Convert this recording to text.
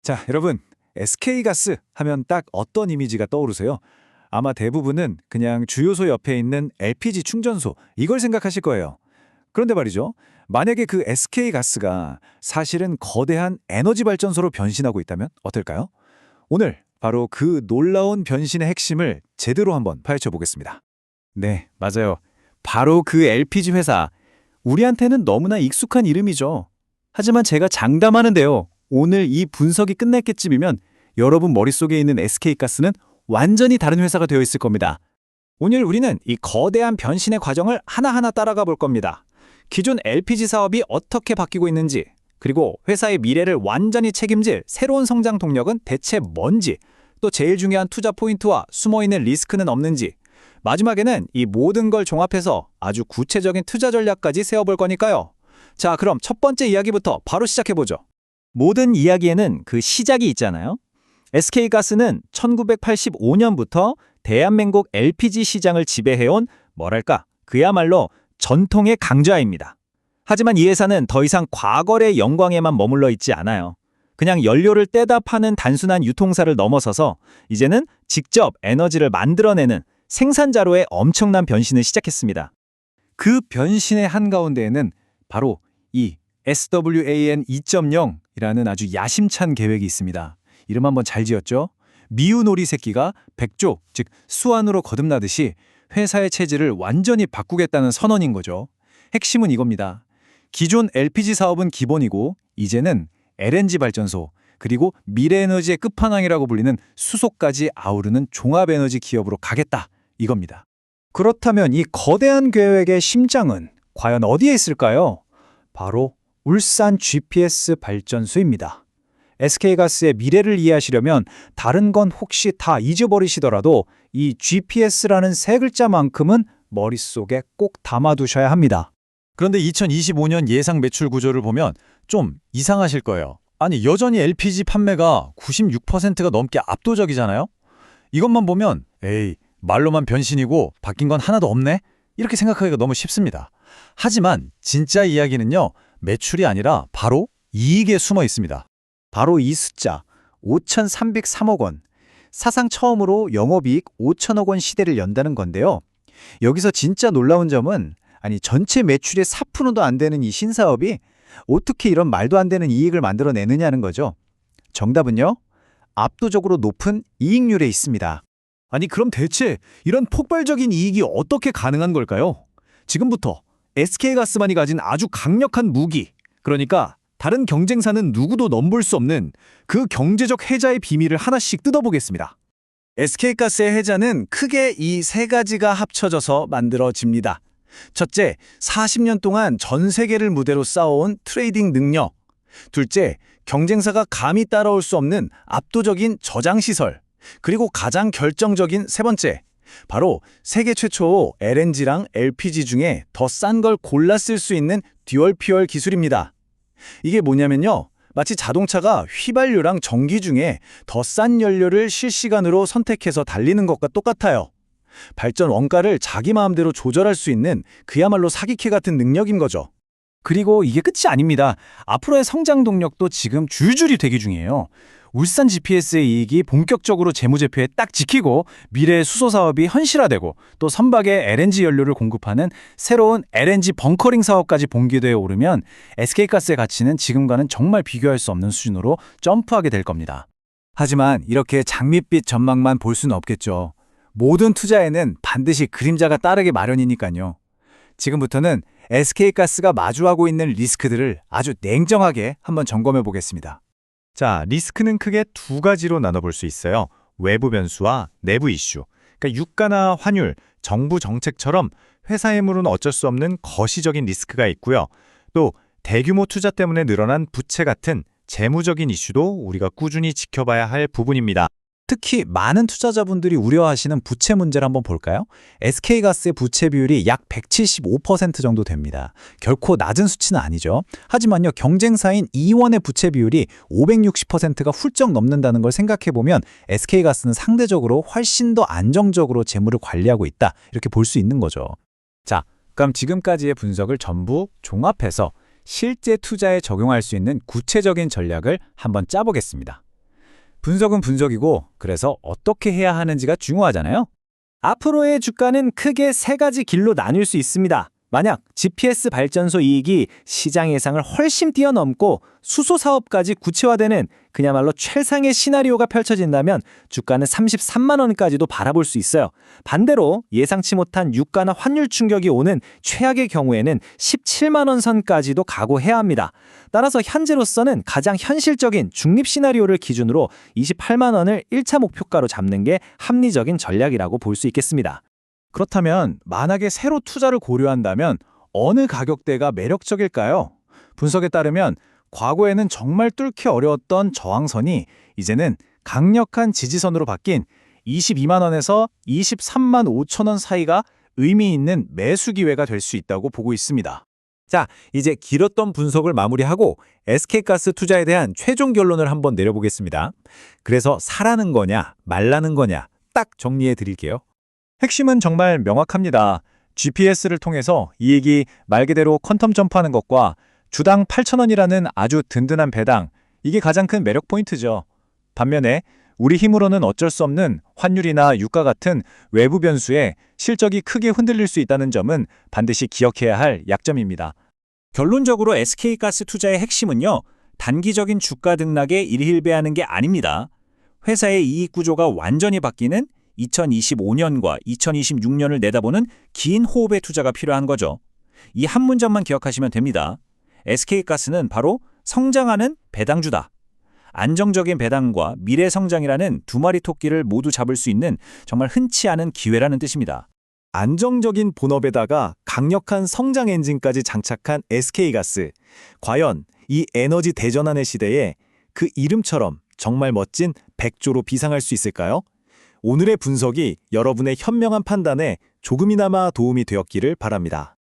자, 여러분, SK가스 하면 딱 어떤 이미지가 떠오르세요? 아마 대부분은 그냥 주요소 옆에 있는 LPG 충전소, 이걸 생각하실 거예요. 그런데 말이죠. 만약에 그 SK가스가 사실은 거대한 에너지 발전소로 변신하고 있다면 어떨까요? 오늘 바로 그 놀라운 변신의 핵심을 제대로 한번 파헤쳐 보겠습니다. 네, 맞아요. 바로 그 LPG 회사. 우리한테는 너무나 익숙한 이름이죠. 하지만 제가 장담하는데요. 오늘 이 분석이 끝날 때쯤이면 여러분 머릿속에 있는 SK가스는 완전히 다른 회사가 되어 있을 겁니다. 오늘 우리는 이 거대한 변신의 과정을 하나하나 따라가 볼 겁니다. 기존 LPG 사업이 어떻게 바뀌고 있는지, 그리고 회사의 미래를 완전히 책임질 새로운 성장 동력은 대체 뭔지, 또 제일 중요한 투자 포인트와 숨어있는 리스크는 없는지, 마지막에는 이 모든 걸 종합해서 아주 구체적인 투자 전략까지 세워볼 거니까요. 자, 그럼 첫 번째 이야기부터 바로 시작해보죠. 모든 이야기에는 그 시작이 있잖아요. SK가스는 1985년부터 대한민국 LPG 시장을 지배해온 뭐랄까, 그야말로 전통의 강자입니다. 하지만 이 회사는 더 이상 과거의 영광에만 머물러 있지 않아요. 그냥 연료를 떼다 파는 단순한 유통사를 넘어서서 이제는 직접 에너지를 만들어내는 생산자로의 엄청난 변신을 시작했습니다. 그 변신의 한가운데에는 바로 이 SWAN 2.0이라는 아주 야심찬 계획이 있습니다. 이름 한번 잘 지었죠? 미우놀이 새끼가 백조, 즉 수완으로 거듭나듯이 회사의 체질을 완전히 바꾸겠다는 선언인 거죠. 핵심은 이겁니다. 기존 LPG 사업은 기본이고 이제는 LNG 발전소, 그리고 미래에너지의 끝판왕이라고 불리는 수소까지 아우르는 종합에너지 기업으로 가겠다, 이겁니다. 그렇다면 이 거대한 계획의 심장은 과연 어디에 있을까요? 바로 울산 GPS 발전소입니다. SK가스의 미래를 이해하시려면 다른 건 혹시 다 잊어버리시더라도 이 GPS라는 세 글자만큼은 머릿속에 꼭 담아두셔야 합니다. 그런데 2025년 예상 매출 구조를 보면 좀 이상하실 거예요. 아니, 여전히 LPG 판매가 96%가 넘게 압도적이잖아요? 이것만 보면 에이, 말로만 변신이고 바뀐 건 하나도 없네? 이렇게 생각하기가 너무 쉽습니다. 하지만 진짜 이야기는요, 매출이 아니라 바로 이익에 숨어 있습니다. 바로 이 숫자, 5,303억 원. 사상 처음으로 영업이익 5천억 원 시대를 연다는 건데요. 여기서 진짜 놀라운 점은 전체 매출의 4%도 안 되는 이 신사업이 어떻게 이런 말도 안 되는 이익을 만들어내느냐는 거죠. 정답은요, 압도적으로 높은 이익률에 있습니다. 그럼 대체 이런 폭발적인 이익이 어떻게 가능한 걸까요? 지금부터 SK가스만이 가진 아주 강력한 무기, 그러니까 다른 경쟁사는 누구도 넘볼 수 없는 그 경제적 해자의 비밀을 하나씩 뜯어보겠습니다. SK가스의 해자는 크게 이 세 가지가 합쳐져서 만들어집니다. 첫째, 40년 동안 전 세계를 무대로 쌓아온 트레이딩 능력. 둘째, 경쟁사가 감히 따라올 수 없는 압도적인 저장시설. 그리고 가장 결정적인 세 번째, 바로 세계 최초 LNG랑 LPG 중에 더 싼 걸 골라 쓸 수 있는 듀얼 퓨얼 기술입니다. 이게 뭐냐면요, 마치 자동차가 휘발유랑 전기 중에 더 싼 연료를 실시간으로 선택해서 달리는 것과 똑같아요. 발전 원가를 자기 마음대로 조절할 수 있는 그야말로 사기캐 같은 능력인 거죠. 그리고 이게 끝이 아닙니다. 앞으로의 성장 동력도 지금 줄줄이 대기 중이에요. 울산 GPS의 이익이 본격적으로 재무제표에 딱 지키고 미래의 수소 사업이 현실화되고 또 선박에 LNG 연료를 공급하는 새로운 LNG 벙커링 사업까지 본궤도에 오르면 SK가스의 가치는 지금과는 정말 비교할 수 없는 수준으로 점프하게 될 겁니다. 하지만 이렇게 장밋빛 전망만 볼 수는 없겠죠. 모든 투자에는 반드시 그림자가 따르기 마련이니까요. 지금부터는 SK가스가 마주하고 있는 리스크들을 아주 냉정하게 한번 점검해 보겠습니다. 자, 리스크는 크게 두 가지로 나눠볼 수 있어요. 외부 변수와 내부 이슈. 그러니까 유가나 환율, 정부 정책처럼 회사 의무로는 어쩔 수 없는 거시적인 리스크가 있고요. 또 대규모 투자 때문에 늘어난 부채 같은 재무적인 이슈도 우리가 꾸준히 지켜봐야 할 부분입니다. 특히 많은 투자자분들이 우려하시는 부채 문제를 한번 볼까요? SK가스의 부채 비율이 약 175% 정도 됩니다. 결코 낮은 수치는 아니죠. 하지만요, 경쟁사인 이원의 부채 비율이 560%가 훌쩍 넘는다는 걸 생각해보면 SK가스는 상대적으로 훨씬 더 안정적으로 재무를 관리하고 있다, 이렇게 볼 수 있는 거죠. 자, 그럼 지금까지의 분석을 전부 종합해서 실제 투자에 적용할 수 있는 구체적인 전략을 한번 짜보겠습니다. 분석은 분석이고 그래서 어떻게 해야 하는지가 중요하잖아요. 앞으로의 주가는 크게 세 가지 길로 나뉠 수 있습니다. 만약 GPS 발전소 이익이 시장 예상을 훨씬 뛰어넘고 수소 사업까지 구체화되는 그야말로 최상의 시나리오가 펼쳐진다면 주가는 33만 원까지도 바라볼 수 있어요. 반대로 예상치 못한 유가나 환율 충격이 오는 최악의 경우에는 17만 원 선까지도 각오해야 합니다. 따라서 현재로서는 가장 현실적인 중립 시나리오를 기준으로 28만 원을 1차 목표가로 잡는 게 합리적인 전략이라고 볼 수 있겠습니다. 그렇다면 만약에 새로 투자를 고려한다면 어느 가격대가 매력적일까요? 분석에 따르면 과거에는 정말 뚫기 어려웠던 저항선이 이제는 강력한 지지선으로 바뀐 22만 원에서 23만 5천 원 사이가 의미 있는 매수 기회가 될 수 있다고 보고 있습니다. 자, 이제 길었던 분석을 마무리하고 SK가스 투자에 대한 최종 결론을 한번 내려보겠습니다. 그래서 사라는 거냐, 말라는 거냐 딱 정리해 드릴게요. 핵심은 정말 명확합니다. GPS를 통해서 이익이 말 그대로 퀀텀 점프하는 것과 주당 8,000원이라는 아주 든든한 배당, 이게 가장 큰 매력 포인트죠. 반면에 우리 힘으로는 어쩔 수 없는 환율이나 유가 같은 외부 변수에 실적이 크게 흔들릴 수 있다는 점은 반드시 기억해야 할 약점입니다. 결론적으로 SK가스 투자의 핵심은요, 단기적인 주가 등락에 일희일비하는 게 아닙니다. 회사의 이익 구조가 완전히 바뀌는 2025년과 2026년을 내다보는 긴 호흡의 투자가 필요한 거죠. 이 한 문장만 기억하시면 됩니다. SK가스는 바로 성장하는 배당주다. 안정적인 배당과 미래 성장이라는 두 마리 토끼를 모두 잡을 수 있는 정말 흔치 않은 기회라는 뜻입니다. 안정적인 본업에다가 강력한 성장 엔진까지 장착한 SK가스. 과연 이 에너지 대전환의 시대에 그 이름처럼 정말 멋진 백조로 비상할 수 있을까요? 오늘의 분석이 여러분의 현명한 판단에 조금이나마 도움이 되었기를 바랍니다.